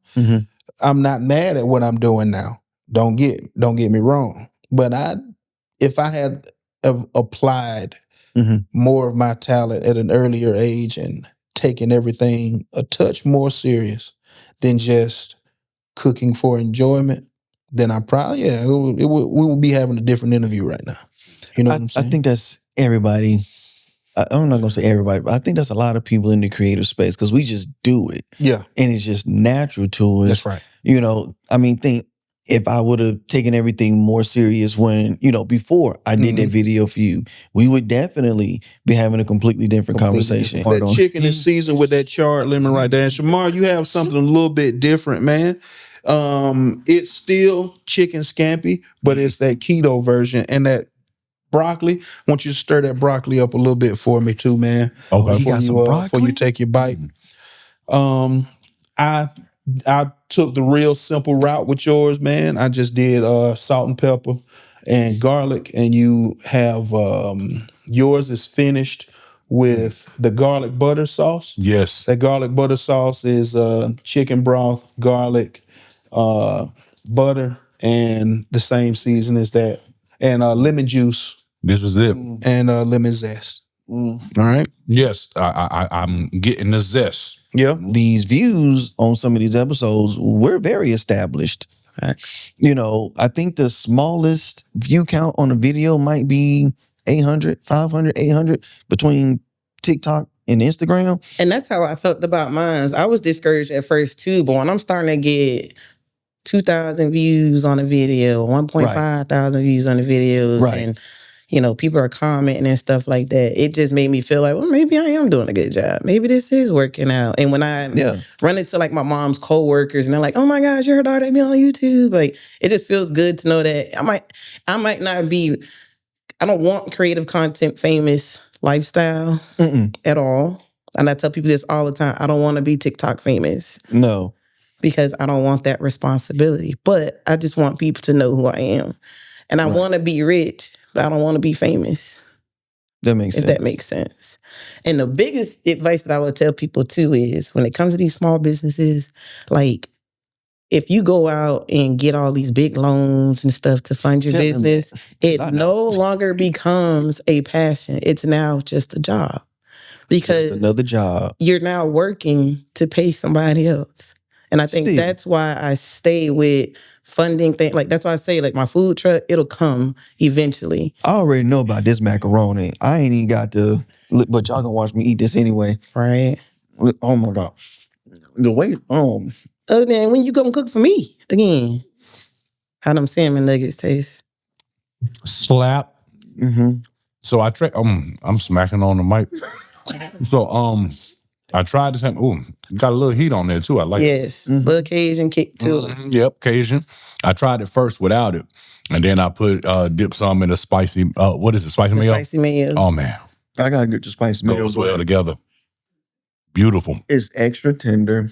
I'm not mad at what I'm doing now. Don't get me wrong. But if I had applied more of my talent at an earlier age and taken everything a touch more serious than just cooking for enjoyment, then I probably, we would be having a different interview right now. You know what I'm saying? I think that's everybody. I'm not going to say everybody, but I think that's a lot of people in the creative space because we just do it. Yeah. And it's just natural to us. That's right. Think if I would have taken everything more serious when, before I did that video for you, we would definitely be having a completely different conversation. That chicken is seasoned with that charred lemon right there. And Shamar, you have something a little bit different, man. It's still chicken scampi, but it's that keto version, and that broccoli. I want you to stir that broccoli up a little bit for me too, man. Okay. You got some broccoli? Before you take your bite. I took the real simple route with yours, man. I just did salt and pepper and garlic, and you have yours is finished with the garlic butter sauce. Yes. That garlic butter sauce is chicken broth, garlic, butter, and the same season as that, and lemon juice. This is it. And lemon zest. All right. Yes, I'm getting the zest. Yeah. These views on some of these episodes, we're very established. You know, I think the smallest view count on a video might be 800, 500, 800 between TikTok and Instagram. And that's how I felt about mine. I was discouraged at first too, but when I'm starting to get 2,000 views on a video, 1.5 thousand views on the videos, and you know, people are commenting and stuff like that, it just made me feel like, well, maybe I am doing a good job. Maybe this is working out. And when I run into like my mom's coworkers and they're like, oh my gosh, you heard all that me on YouTube. Like, it just feels good to know that I might not be, I don't want creative content famous lifestyle at all. And I tell people this all the time. I don't want to be TikTok famous. No. Because I don't want that responsibility. But I just want people to know who I am. And I want to be rich, but I don't want to be famous. That makes sense. If that makes sense. And the biggest advice that I would tell people too is when it comes to these small businesses, like if you go out and get all these big loans and stuff to fund your business, it no longer becomes a passion. It's now just a job. Because just another job. You're now working to pay somebody else. And I think that's why I stay with funding things. Like, that's why I say, like, my food truck, it'll come eventually. I already know about this macaroni. I ain't even got to, but y'all gonna watch me eat this anyway. Right. Oh my God. The way, other than when you gonna cook for me again, how them salmon nuggets taste? Slap. So I tried. I'm smacking on the mic. So I tried this. Got a little heat on there too. I like it. Yes, little Cajun kick too. Yep, Cajun. I tried it first without it, and then I put dip some in a spicy. What is it? Spicy mayo. Spicy mayo. Oh man, I gotta get the spicy mayo. Goes well together. Beautiful. It's extra tender.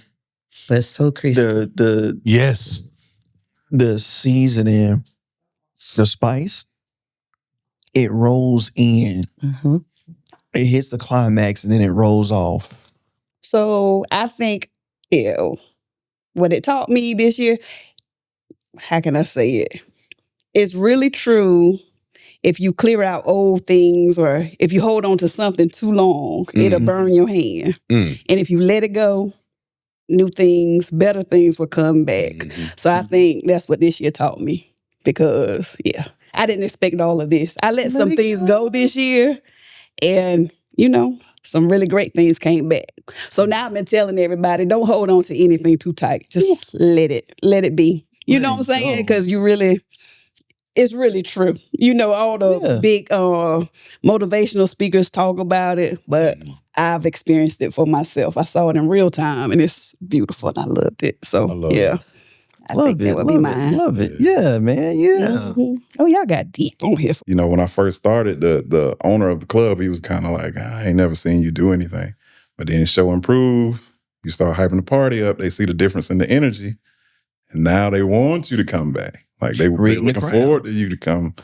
But it's so crispy. Yes. The seasoning, the spice, it rolls in. It hits the climax and then it rolls off. So I think, what it taught me this year, how can I say it? It's really true. If you clear out old things or if you hold on to something too long, it'll burn your hand. And if you let it go, new things, better things will come back. So I think that's what this year taught me because, I didn't expect all of this. I let some things go this year and, some really great things came back. So now I've been telling everybody, don't hold on to anything too tight. Just let it be. You know what I'm saying? Because it's really true. All the big motivational speakers talk about it, but I've experienced it for myself. I saw it in real time and it's beautiful and I loved it. So, I think that would be mine. Love it. Yeah, man. Yeah. Oh, y'all got deep on here. When I first started, the owner of the club, he was kind of like, I ain't never seen you do anything. But then show improve, you start hyping the party up, they see the difference in the energy, and now they want you to come back. Like they looking forward to you to come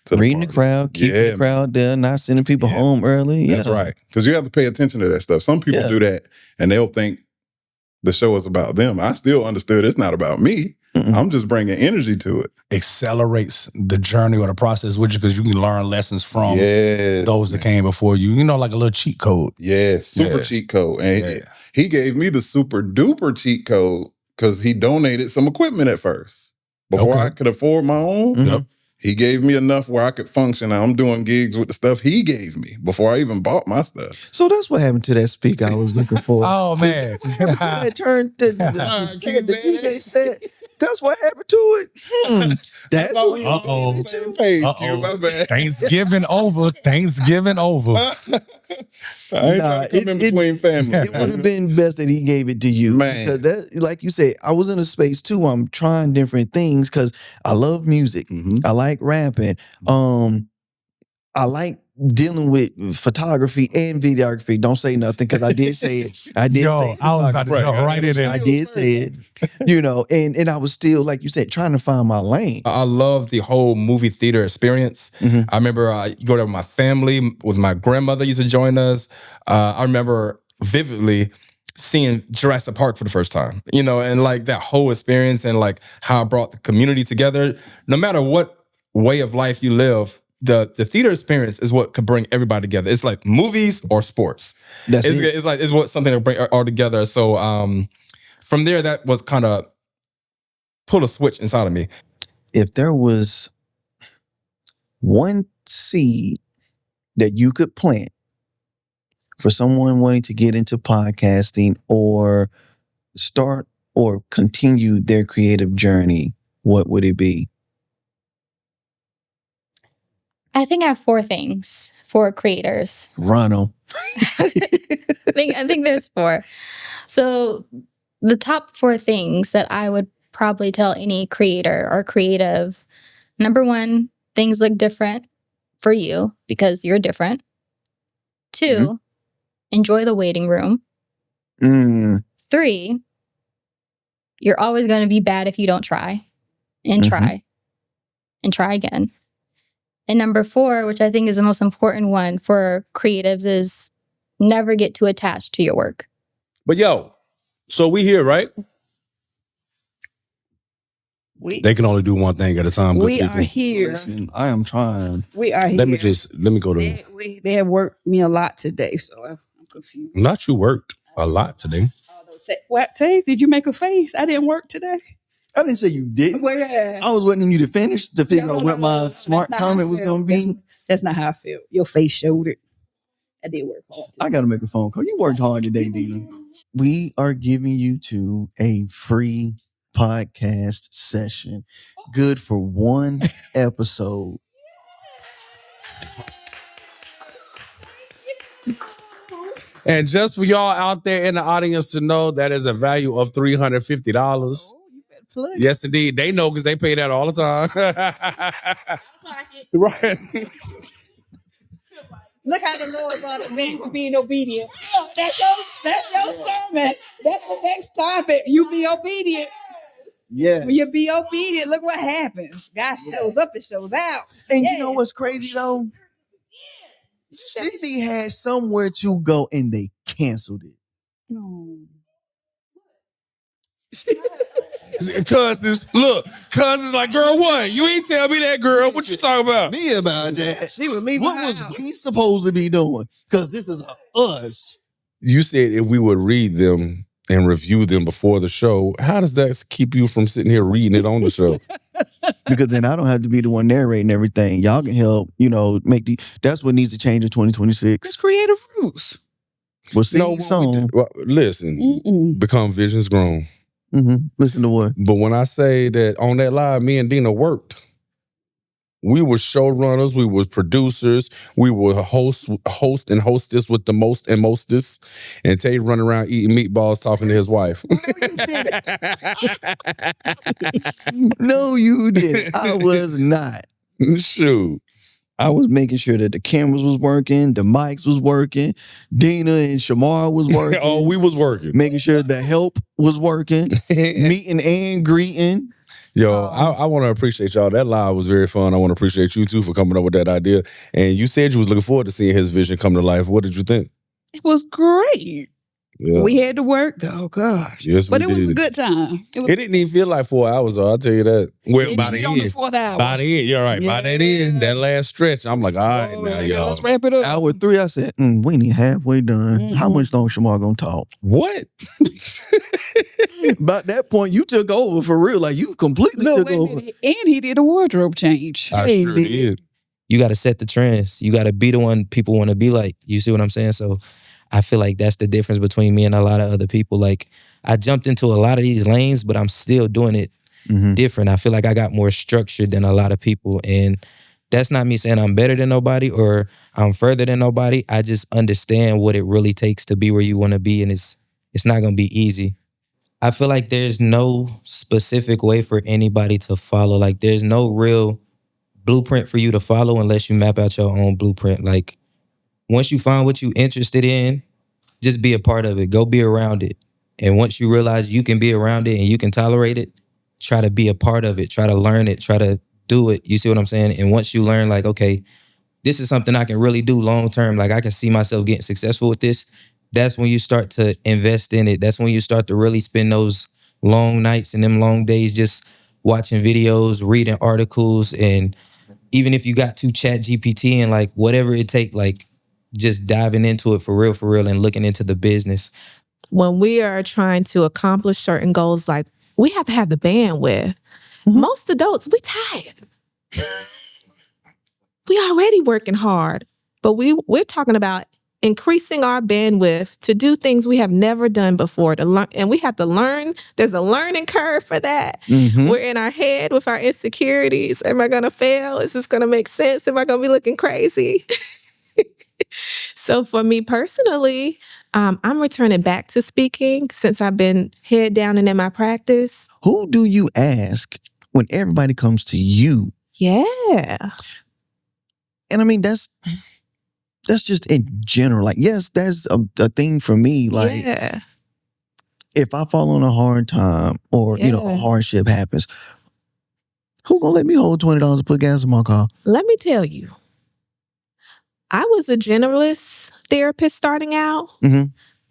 to the Reading the crowd, keeping the crowd there, not sending people home early. That's right. Because you have to pay attention to that stuff. Some people do that and they'll think the show is about them. I still understood it's not about me. I'm just bringing energy to it. Accelerates the journey or the process with you because you can learn lessons from those that came before you. Like a little cheat code. Yes, super cheat code. And he gave me the super duper cheat code because he donated some equipment at first. Before I could afford my own, he gave me enough where I could function. I'm doing gigs with the stuff he gave me before I even bought my stuff. So that's what happened to that speaker I was looking for. Oh, man. That turned the DJ said, that's what happened to it. That's what Thanksgiving over. Thanksgiving over. I ain't trying to come in between family. It would have been best that he gave it to you. Man. Because that, like you said, I was in a space too where I'm trying different things because I love music. I like rapping. I like dealing with photography and videography. Don't say nothing because I did say it. I did say I was about to photography. jump right in there. I did say it. You know, and I was still, like you said, trying to find my lane. I love the whole movie theater experience. I remember you go there with my family, with my grandmother used to join us. I remember vividly seeing Jurassic Park for the first time, you know, and like that whole experience and like how it brought the community together. No matter what way of life you live, the theater experience is what could bring everybody together. It's like movies or sports. It's what something to bring all together. So from there, that was kind of pulled a switch inside of me. If there was one seed that you could plant for someone wanting to get into podcasting or start or continue their creative journey, what would it be? I think I have 4 things for creators. Run 'em. I think there's 4. So the top 4 things that I would probably tell any creator or creative. Number 1, things look different for you because you're different. 2, enjoy the waiting room. 3, you're always going to be bad if you don't try. And try. And try again. And number 4, which I think is the most important one for creatives, is never get too attached to your work. But yo, so we here, right? They can only do one thing at a time. Good We people. are here. Listen, I am trying. We are here. Let me go to. They have worked me a lot today, so I'm confused. Not you worked a lot today. What, Tay? Did you make a face? I didn't work today. I didn't say you didn't. I was waiting on you to finish to figure out what my smart comment was going to be. That's not how I feel. Your face showed it. I did work hard today. I got to make a phone call. You worked hard today, Dina. We are giving you two a free podcast session, good for one episode. And just for y'all out there in the audience to know, that is a value of $350. Yes, indeed. They know because they pay that all the time. Right. Look how the Lord brought it back, being obedient. Oh, that's your sermon. That's the next topic. You be obedient. Yeah. When you be obedient, look what happens. God shows up and shows out. And you know what's crazy though? Sydney had somewhere to go and they canceled it. Cousins like, girl, what? You ain't tell me that, girl. What you talking about? Me about that. She was leaving. What was we supposed to be doing? Because this is us. You said if we would read them and review them before the show, how does that keep you from sitting here reading it on the show? Because then I don't have to be the one narrating everything. Y'all can help, that's what needs to change in 2026. It's creative rules. Well, see, listen, become visions grown. Listen to what? But when I say that on that live, me and Dina worked. We were showrunners, we were producers, we were host and hostess with the most and mostest. And Tay running around eating meatballs talking to his wife. No, you didn't. I was not. Shoot. I was making sure that the cameras was working, the mics was working, Dina and Shamar was working. Oh, we was working. Making sure the help was working, meeting and greeting. Yo, I want to appreciate y'all. That live was very fun. I want to appreciate you too for coming up with that idea. And you said you was looking forward to seeing his vision come to life. What did you think? It was great. Yeah. We had to work though, gosh. Yes, but we it was did. a good time. It didn't even feel like 4 hours though, I'll tell you that. Well, by the on the end. fourth hour. By the end, you're right. By that end, that last stretch, I'm like, all right, now y'all. Let's wrap it up. Hour 3, I said, we ain't halfway done. How much longer Shamar gonna talk? What? By that point, you took over for real. Like you completely took over. And he did a wardrobe change. I sure did. You got to set the trends. You got to be the one people want to be like. You see what I'm saying? So I feel like that's the difference between me and a lot of other people. Like I jumped into a lot of these lanes, but I'm still doing it different. I feel like I got more structure than a lot of people. And that's not me saying I'm better than nobody or I'm further than nobody. I just understand what it really takes to be where you want to be. And it's not going to be easy. I feel like there's no specific way for anybody to follow. Like there's no real blueprint for you to follow unless you map out your own blueprint. Like, once you find what you're interested in, just be a part of it. Go be around it. And once you realize you can be around it and you can tolerate it, try to be a part of it. Try to learn it. Try to do it. You see what I'm saying? And once you learn, like, okay, this is something I can really do long term. Like, I can see myself getting successful with this. That's when you start to invest in it. That's when you start to really spend those long nights and them long days just watching videos, reading articles, and even if you got to chat GPT and like whatever it take, like just diving into it for real, and looking into the business. When we are trying to accomplish certain goals, like we have to have the bandwidth. Most adults, we tired. We already working hard, but we're talking about increasing our bandwidth to do things we have never done before, to learn, and we have to learn. There's a learning curve for that. We're in our head with our insecurities. Am I gonna fail? Is this gonna make sense? Am I gonna be looking crazy? So for me personally, I'm returning back to speaking since I've been head down and in my practice. Who do you ask when everybody comes to you? Yeah. And I mean, that's just in general. Like, yes, that's a thing for me. Like, if I fall on a hard time or, a hardship happens, who gonna let me hold $20 to put gas in my car? Let me tell you, I was a generalist therapist starting out,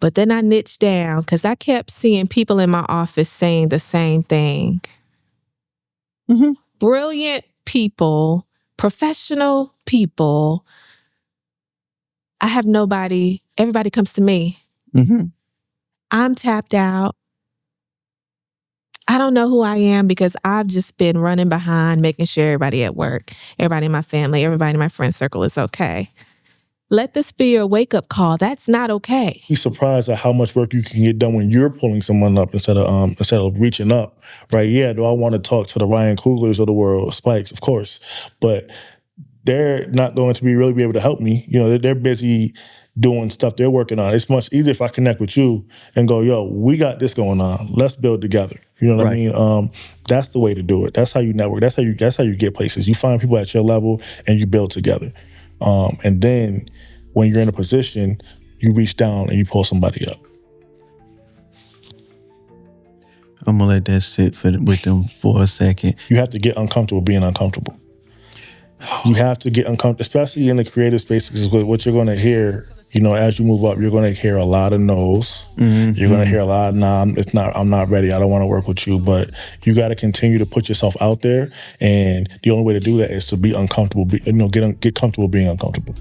but then I niched down because I kept seeing people in my office saying the same thing. Brilliant people, professional people. I have nobody. Everybody comes to me. I'm tapped out. I don't know who I am because I've just been running behind, making sure everybody at work, everybody in my family, everybody in my friend circle is okay. Let this be your wake-up call. That's not okay. Be surprised at how much work you can get done when you're pulling someone up instead of reaching up, right? Yeah, do I want to talk to the Ryan Couglers of the world, Spikes? Of course, but they're not going to really be able to help me. They're busy doing stuff they're working on. It's much easier if I connect with you and go, yo, we got this going on. Let's build together. You know what I mean? That's the way to do it. That's how you network. That's how you get places. You find people at your level and you build together. And then when you're in a position, you reach down and you pull somebody up. I'm gonna let that sit with them for a second. You have to get uncomfortable being uncomfortable. You have to get uncomfortable, especially in the creative space, because what you're going to hear, as you move up, you're going to hear a lot of no's. You're going to hear a lot of, nah, I'm not ready. I don't want to work with you. But you got to continue to put yourself out there. And the only way to do that is to be uncomfortable, get comfortable being uncomfortable.